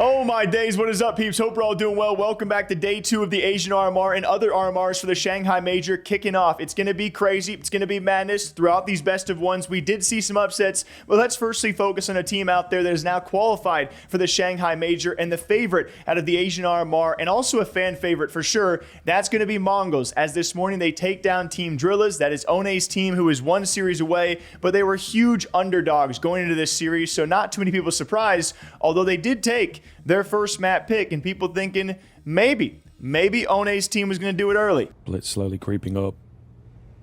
Oh my days, what is up, peeps? Hope we're all doing well. Welcome back to day 2 of the Asian RMR and other RMRs for the Shanghai Major kicking off. It's going to be crazy. It's going to be madness throughout these best of ones. We did see some upsets, but let's firstly focus on a team out there that is now qualified for the Shanghai Major and the favorite out of the Asian RMR, and also a fan favorite for sure. That's going to be MongolZ, as this morning they take down Team Drillas. That is Ohne's team, who is one series away, but they were huge underdogs going into this series, so not too many people surprised, although they did take their first map pick, and people thinking maybe Ohne's team was going to do it early. Blitz slowly creeping up.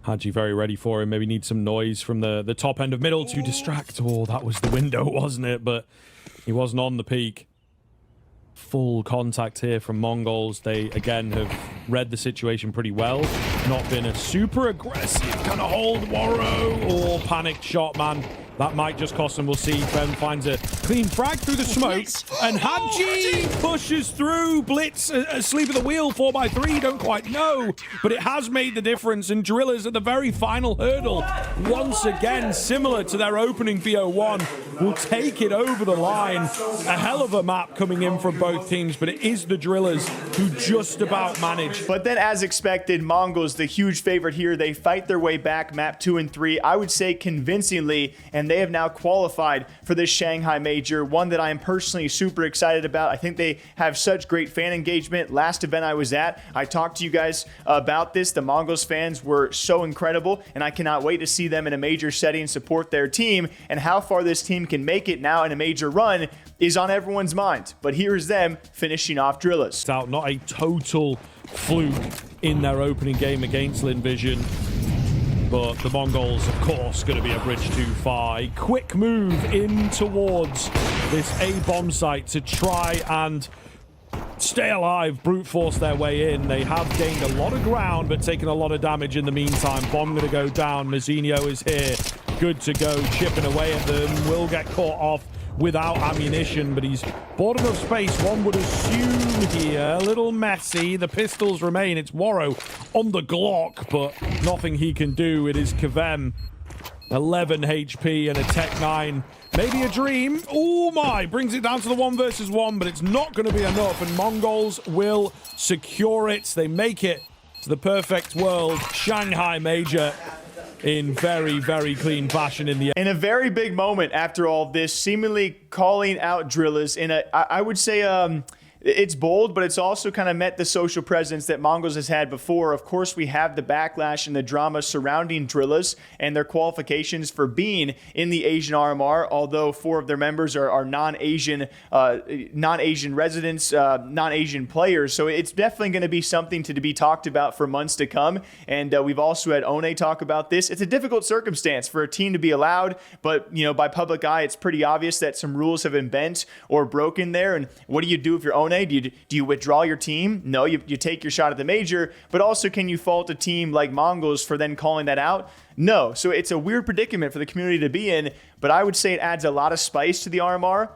Haji very ready for him. Maybe need some noise from the top end of middle to distract. Oh, that was the window, wasn't it? But he wasn't on the peak. Full contact here from MongolZ. They, again, have read the situation pretty well. Not been a super aggressive kind of hold. Warrow or panicked shot, man. That might just cost him. We'll see. Ben finds a clean frag through the smoke. And Haji pushes through. Blitz asleep at the wheel. 4x3. Don't quite know. But it has made the difference. And Drillas at the very final hurdle. Once again, similar to their opening VO1, will take it over the line. A hell of a map coming in from both teams. But it is the Drillas who just about manage. But then, as expected, MongolZ, the huge favorite here, they fight their way back map 2 and 3. I would say convincingly. And they have now qualified for this Shanghai Major, one that I am personally super excited about. I think they have such great fan engagement. Last event I was at, I talked to you guys about this. The MongolZ fans were so incredible, and I cannot wait to see them in a major setting support their team. And how far this team can make it now in a major run is on everyone's mind. But here's them finishing off Drillas. It's out, not a total fluke in their opening game against Lin Vision. But the MongolZ, of course, going to be a bridge too far. A quick move in towards this A-bomb site to try and stay alive, brute force their way in. They have gained a lot of ground, but taken a lot of damage in the meantime. Bomb going to go down. Mazzinho is here. Good to go. Chipping away at them. Will get caught off without ammunition, but he's bought enough space, one would assume here. A little messy. The pistols remain. It's Warrow on the Glock, but nothing he can do. It is Kavem. 11 HP and a Tech 9. Maybe a dream. Oh my! Brings it down to the 1 versus 1, but it's not going to be enough, and MongolZ will secure it. They make it to the perfect world. Shanghai Major in very, very clean fashion in the end. In a very big moment after all this, seemingly calling out Drillas in a, I would say, it's bold, but it's also kind of met the social presence that MongolZ has had before. Of course, we have the backlash and the drama surrounding Drillas and their qualifications for being in the Asian RMR, although 4 of their members are non-Asian residents, non-Asian players. So it's definitely going to be something to be talked about for months to come. And we've also had Ohne talk about this. It's a difficult circumstance for a team to be allowed, but by public eye, it's pretty obvious that some rules have been bent or broken there. And what do you do if you're Ohne? Do you withdraw your team? No, you take your shot at the major, but also can you fault a team like MongolZ for then calling that out? No. So it's a weird predicament for the community to be in, but I would say it adds a lot of spice to the RMR.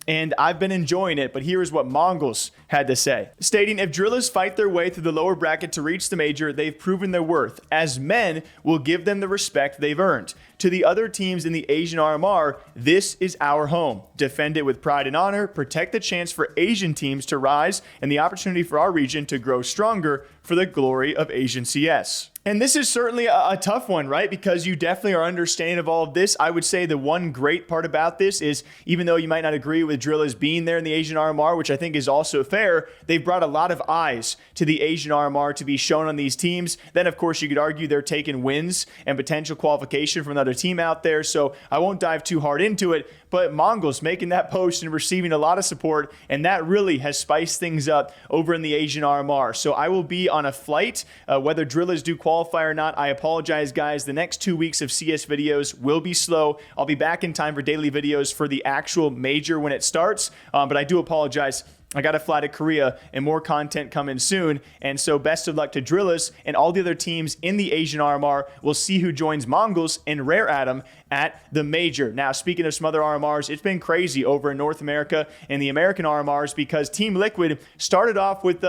And I've been enjoying it, but here is what MongolZ had to say. Stating, if Drillas fight their way through the lower bracket to reach the major, they've proven their worth. As men, we'll give them the respect they've earned. To the other teams in the Asian RMR, this is our home. Defend it with pride and honor, protect the chance for Asian teams to rise, and the opportunity for our region to grow stronger for the glory of Asian CS. And this is certainly a tough one, right? Because you definitely are understanding of all of this. I would say the one great part about this is, even though you might not agree with Drillas being there in the Asian RMR, which I think is also fair, they've brought a lot of eyes to the Asian RMR to be shown on these teams. Then, of course, you could argue they're taking wins and potential qualification from another team out there. So I won't dive too hard into it. But MongolZ making that post and receiving a lot of support, and that really has spiced things up over in the Asian RMR. So I will be on a flight, whether Drillas do qualify or not. I apologize, guys. The next 2 weeks of CS videos will be slow. I'll be back in time for daily videos for the actual major when it starts, but I do apologize. I got to fly to Korea and more content coming soon. And so best of luck to Drillas and all the other teams in the Asian RMR. We'll see who joins MongolZ and Rare Atom at the Major. Now, speaking of some other RMRs, it's been crazy over in North America and the American RMRs because Team Liquid started off with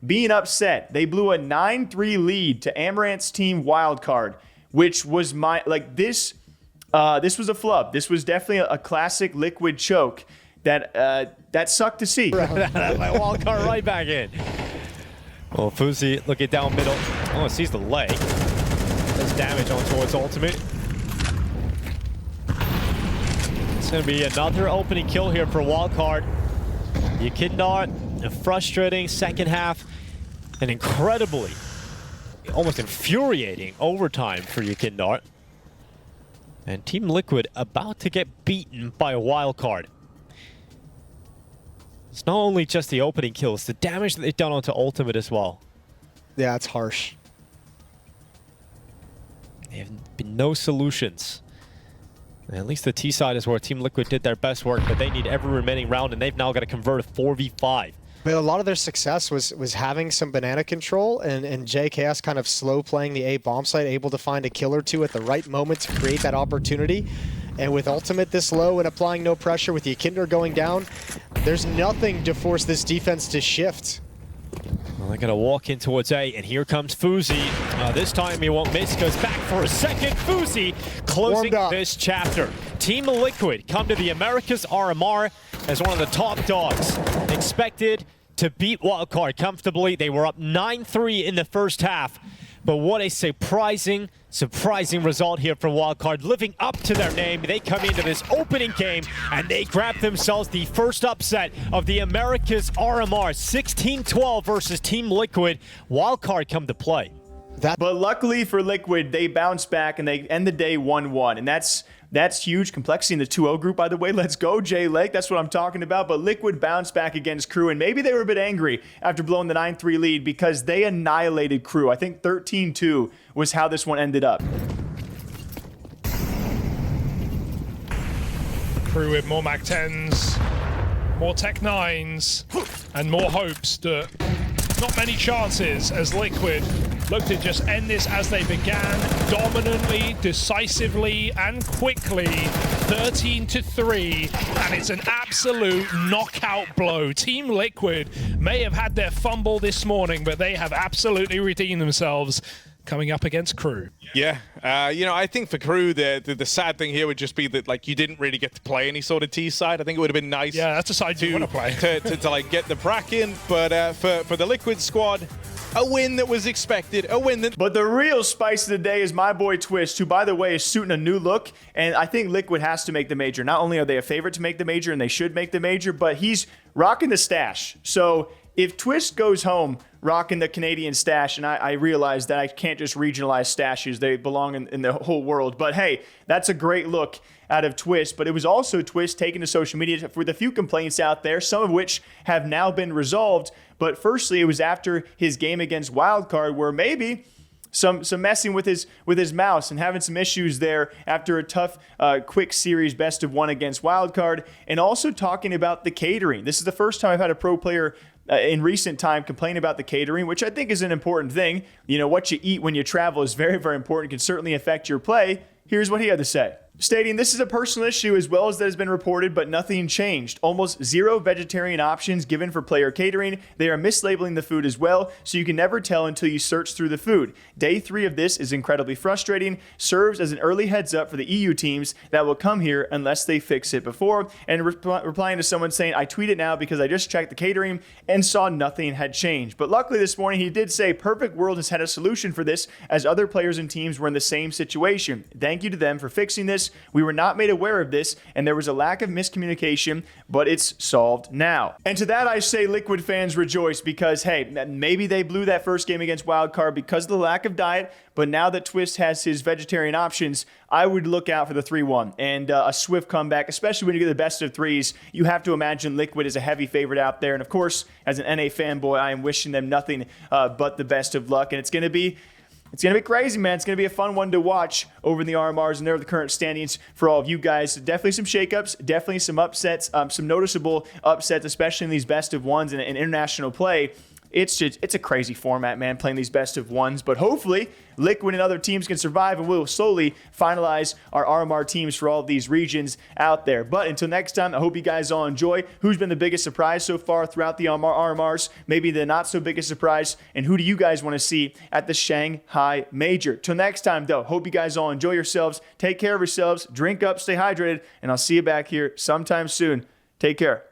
being upset. They blew a 9-3 lead to Amaranth's team Wildcard, which was this was a flub. This was definitely a classic Liquid choke. that sucked to see. My wild card right back in. Well, Twistzz looking down middle. Oh, sees the leg. Does damage on towards ultimate. It's going to be another opening kill here for wildcard. Yekindar, a frustrating second half. An incredibly, almost infuriating overtime for Yekindar. And Team Liquid about to get beaten by a wildcard. It's not only just the opening kills, the damage that they've done onto ultimate as well. Yeah, it's harsh. There have been no solutions. And at least the T side is where Team Liquid did their best work, but they need every remaining round, and they've now got to convert a 4v5. But a lot of their success was having some banana control and JKS kind of slow playing the A bomb site, able to find a kill or two at the right moment to create that opportunity. And with ultimate this low and applying no pressure, with Yekindar going down, there's nothing to force this defense to shift. Well, they're going to walk in towards A, and here comes Twistzz. This time he won't miss, goes back for a second. Twistzz closing this chapter. Team Liquid come to the Americas RMR as one of the top dogs. Expected to beat Wildcard comfortably. They were up 9-3 in the first half. But what a surprising result here from Wildcard, living up to their name. They come into this opening game and they grab themselves the first upset of the Americas RMR, 16-12 versus Team Liquid. Wildcard come to play. But luckily for Liquid, they bounce back and they end the day 1-1, and that's huge. Complexity in the 2-0 group, by the way. Let's go, Jay Lake. That's what I'm talking about. But Liquid bounced back against Crew, and maybe they were a bit angry after blowing the 9-3 lead because they annihilated Crew. I think 13-2 was how this one ended up. Crew with more Mag 10s, more Tech 9s, and more hopes that not many chances as Liquid look to just end this as they began, dominantly, decisively, and quickly, 13-3, and it's an absolute knockout blow. Team Liquid may have had their fumble this morning, but they have absolutely redeemed themselves coming up against Crew. Yeah, you know, I think for Crew, the sad thing here would just be that, like, you didn't really get to play any sort of T side. I think it would have been nice. Yeah, that's a side you want to play. to like get the bracket, but for the Liquid squad, a win that was expected, a win that... But the real spice of the day is my boy Twistzz, who, by the way, is suiting a new look, and I think Liquid has to make the major. Not only are they a favorite to make the major, and they should make the major, but he's rocking the stash. So if Twistzz goes home rocking the Canadian stash, and I realize that I can't just regionalize stashes, they belong in the whole world, but hey, that's a great look out of Twistzz. But it was also Twistzz taken to social media with a few complaints out there, some of which have now been resolved. But firstly, it was after his game against Wildcard, where maybe some messing with his mouse and having some issues there after a tough quick series best of one against Wildcard, and also talking about the catering. This is the first time I've had a pro player in recent time complain about the catering, which I think is an important thing. You know, what you eat when you travel is very, very important, can certainly affect your play. Here's what he had to say. Stating, this is a personal issue as well as that has been reported, but nothing changed. Almost zero vegetarian options given for player catering. They are mislabeling the food as well, so you can never tell until you search through the food. Day 3 of this is incredibly frustrating, serves as an early heads up for the EU teams that will come here unless they fix it before. And replying to someone saying, I tweet it now because I just checked the catering and saw nothing had changed. But luckily this morning he did say Perfect World has had a solution for this, as other players and teams were in the same situation. Thank you to them for fixing this. We were not made aware of this, and there was a lack of miscommunication, but it's solved now. And to that I say, Liquid fans rejoice, because hey, maybe they blew that first game against Wildcard because of the lack of diet, but now that Twistzz has his vegetarian options, I would look out for the 3-1 and a swift comeback, especially when you get the best of threes. You have to imagine Liquid is a heavy favorite out there, and of course, as an NA fanboy, I am wishing them nothing but the best of luck, and it's going to be crazy, man. It's going to be a fun one to watch over in the RMRs, and there are the current standings for all of you guys. Definitely some shakeups, definitely some upsets, some noticeable upsets, especially in these best of ones and international play. It's a crazy format, man, playing these best of ones. But hopefully, Liquid and other teams can survive, and we'll slowly finalize our RMR teams for all of these regions out there. But until next time, I hope you guys all enjoy. Who's been the biggest surprise so far throughout the RMRs? Maybe the not so biggest surprise, and who do you guys want to see at the Shanghai Major? Till next time, though, hope you guys all enjoy yourselves. Take care of yourselves. Drink up, stay hydrated, and I'll see you back here sometime soon. Take care.